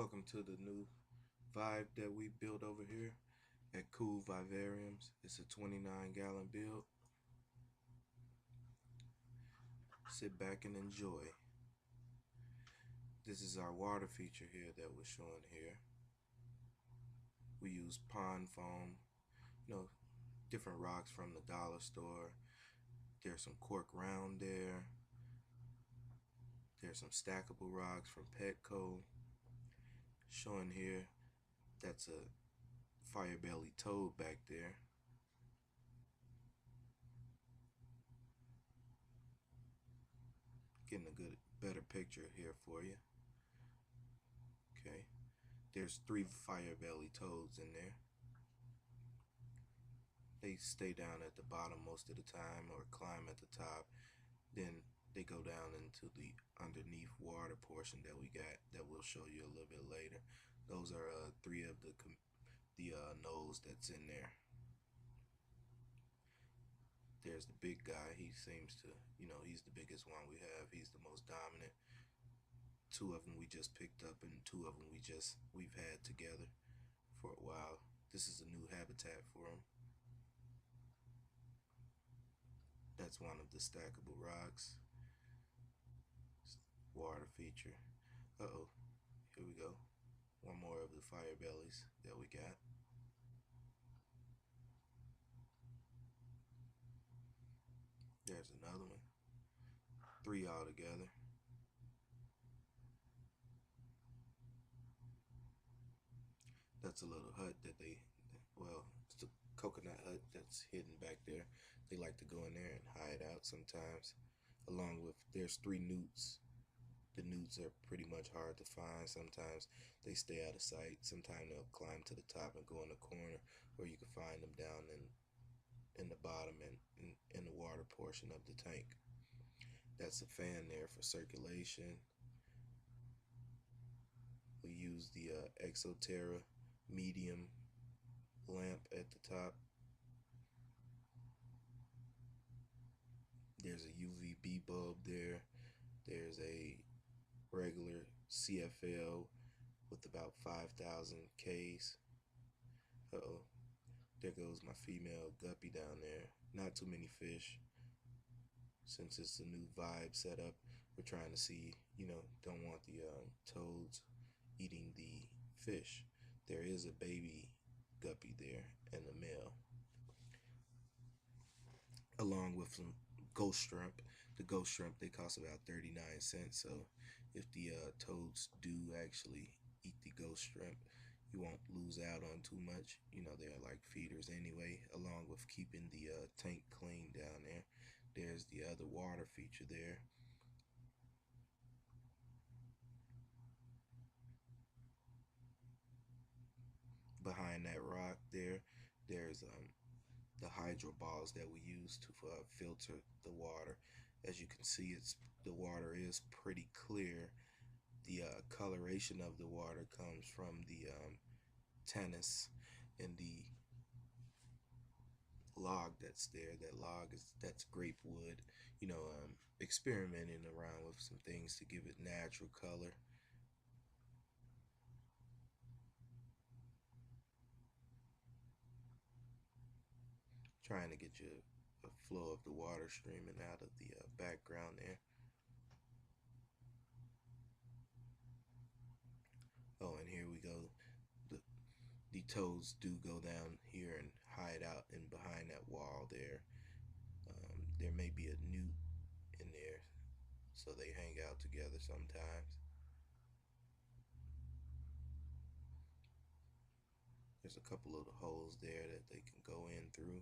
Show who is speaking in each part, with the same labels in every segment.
Speaker 1: Welcome to the new vibe that we built over here at Cool Vivariums. It's a 29-gallon build. Sit back and enjoy. This is our water feature here that we're showing here. We use pond foam, different rocks from the dollar store. There's some cork round there. There's some stackable rocks from Petco. Showing here, that's a fire belly toad back there. Getting a better picture here for you. Okay, there's 3 fire belly toads in there. They stay down at the bottom most of the time or climb at the top. Then they go down into the underneath water portion that we got that we'll show you a little bit later. Those are 3 of the Anoles that's in there. There's the big guy. He seems to, he's the biggest one we have. He's the most dominant. 2 of them we just picked up, and 2 of them we've had together for a while. This is a new habitat for him. That's one of the stackable rocks. Water feature. Uh-oh. Here we go. One more of the fire bellies that we got. There's another one. 3 altogether. That's a little hut that it's a coconut hut that's hidden back there. They like to go in there and hide out sometimes. Along with, there's 3 newts. The newts are pretty much hard to find. Sometimes they stay out of sight. Sometimes they'll climb to the top and go in the corner, or you can find them down in the bottom and in the water portion of the tank. That's a fan there for circulation. We use the Exoterra medium lamp at the top. There's a UVB bulb there. There's a regular CFL with about 5,000 Ks. Uh-oh. There goes my female guppy down there. Not too many fish. Since it's a new vibe setup, we're trying to see, don't want the toads eating the fish. There is a baby guppy there and a male, along with some ghost shrimp. The ghost shrimp, they cost about 39 cents. So if the toads do actually eat the ghost shrimp, you won't lose out on too much. They're like feeders anyway, along with keeping the tank clean down there. There's the other water feature there. Behind that rock there's the hydro balls that we use to filter the water. As you can see, the water is pretty clear. The coloration of the water comes from the tannins and the log that's there. That's grape wood. Experimenting around with some things to give it natural color. Trying to get you a flow of the water streaming out of the background there. Oh, and here we go. The toads do go down here and hide out in behind that wall there. There may be a newt in there, so they hang out together sometimes. There's a couple of holes there that they can go in through,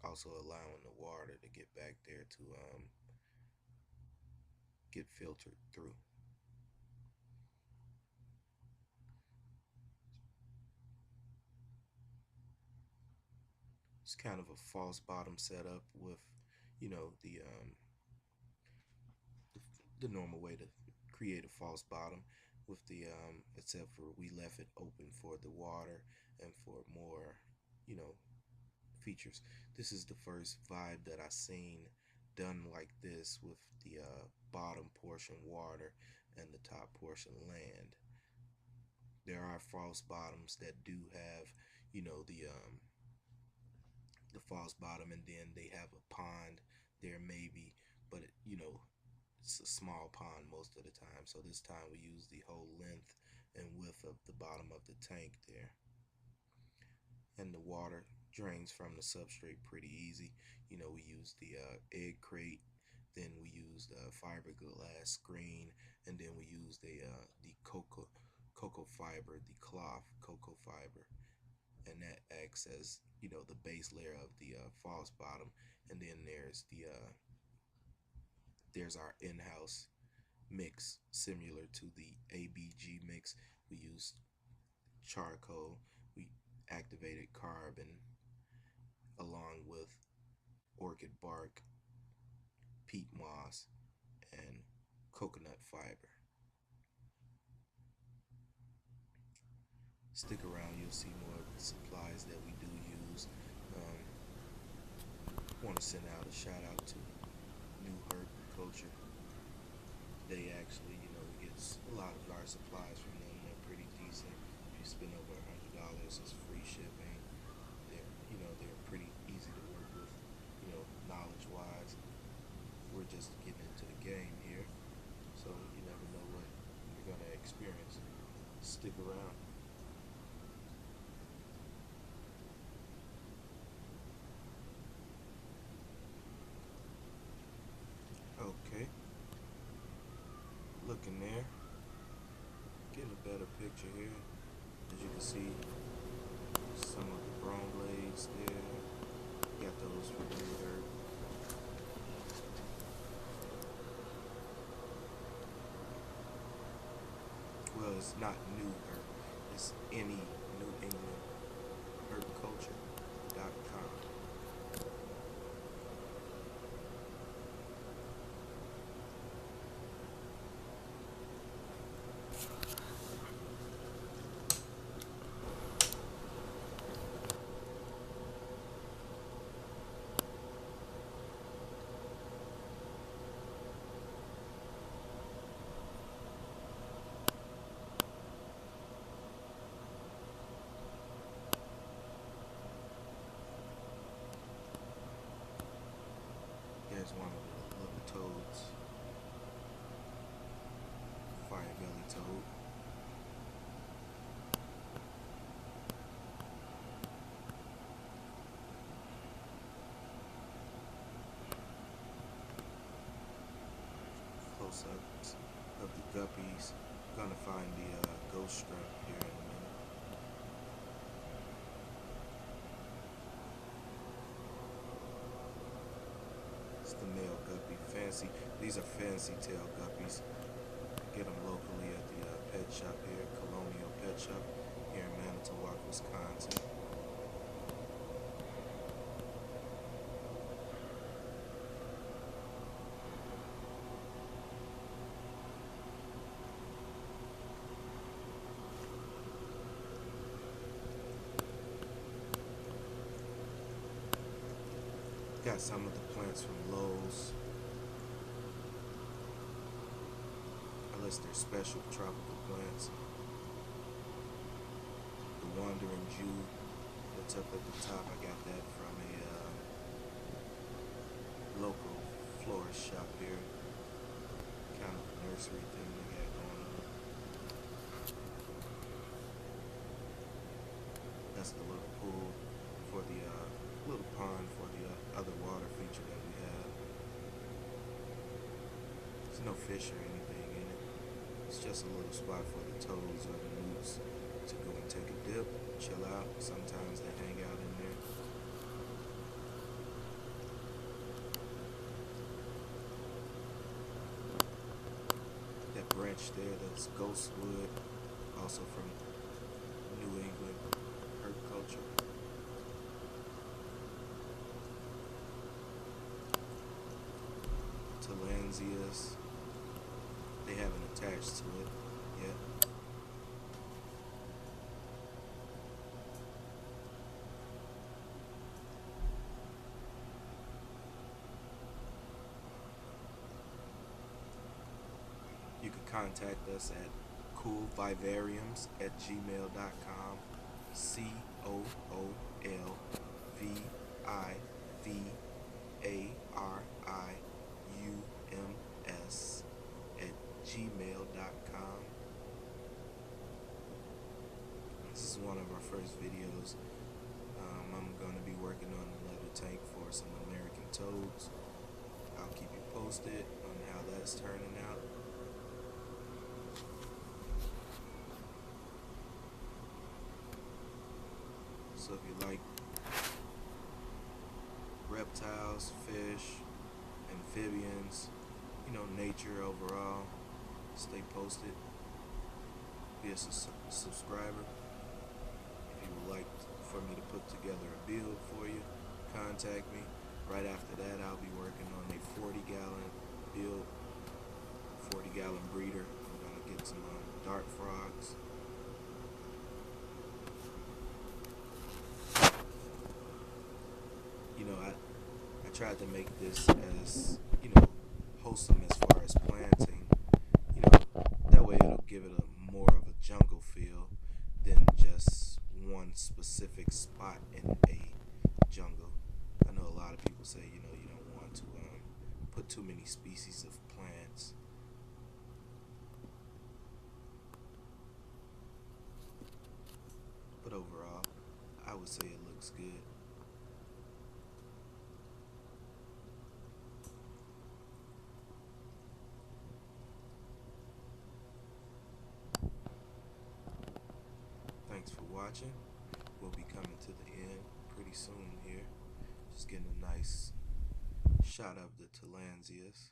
Speaker 1: also allowing the water to get back there to get filtered through. It's kind of a false bottom setup with, the normal way to create a false bottom with the except for we left it open for the water and for more, features. This is the first vibe that I seen done like this, with the bottom portion water and the top portion land. There are false bottoms that do have, you know, the false bottom, and then they have a pond there maybe, but it's a small pond most of the time. So this time we use the whole length and width of the bottom of the tank there. And the water drains from the substrate pretty easy. We use the egg crate, then we use the fiberglass screen, and then we use the cocoa fiber, the cloth cocoa fiber, and that acts as the base layer of the false bottom. And then there's our in-house mix similar to the ABG mix. We use charcoal, we activated carbon, along with orchid bark, peat moss, and coconut fiber. Stick around, you'll see more of the supplies that we do use. Want to send out a shout out to New Herbiculture. They actually, we get a lot of our supplies from them. They're pretty decent. If you spend over $100, it's free shipping. They're pretty easy to work with, knowledge-wise. We're just getting into the game here, so you never know what you're gonna experience. Stick around. Okay, looking there, getting a better picture here. As you can see, some of the brome blades there. Got those from New Herb. Well, it's not New Herb. It's any New England Herbiculture.com. There's one of the little toads, fire belly toad. Close ups of the guppies. Gonna find the ghost strap here in a minute. It's the male guppy. Fancy. These are fancy tail guppies. Get them locally at the pet shop here, Colonial Pet Shop here in Manitowoc, Wisconsin. Got some of the plants from Lowe's. Unless they're special tropical plants. The Wandering Jew that's up at the top, I got that from a local florist shop here. Kind of a nursery thing they got going on. That's the little pool for the little pond for the other water feature that we have. There's no fish or anything in it. It's just a little spot for the toads or the newts to go and take a dip, chill out. Sometimes they hang out in there. That branch there, that's ghostwood, also from New England Herbiculture. Tillandsias. They haven't attached to it yet. You can contact us at coolvivariums@gmail.com. COOLVIVARIUMS@gmail.com. This is one of our first videos. I'm going to be working on another tank for some American toads. I'll keep you posted on how that's turning out. So if you like reptiles, fish, amphibians, nature overall, stay posted. Be a subscriber. If you would like for me to put together a build for you, contact me. Right after that, I'll be working on a 40-gallon build, 40-gallon breeder. I'm going to get some dart frogs. I tried to make this as, wholesome as far as planting. That way it'll give it a more of a jungle feel than just one specific spot in a jungle. I know a lot of people say, you don't want to put too many species of plants. But overall, I would say it looks good. Thanks for watching. We'll be coming to the end pretty soon here. Just getting a nice shot of the Tillandsias.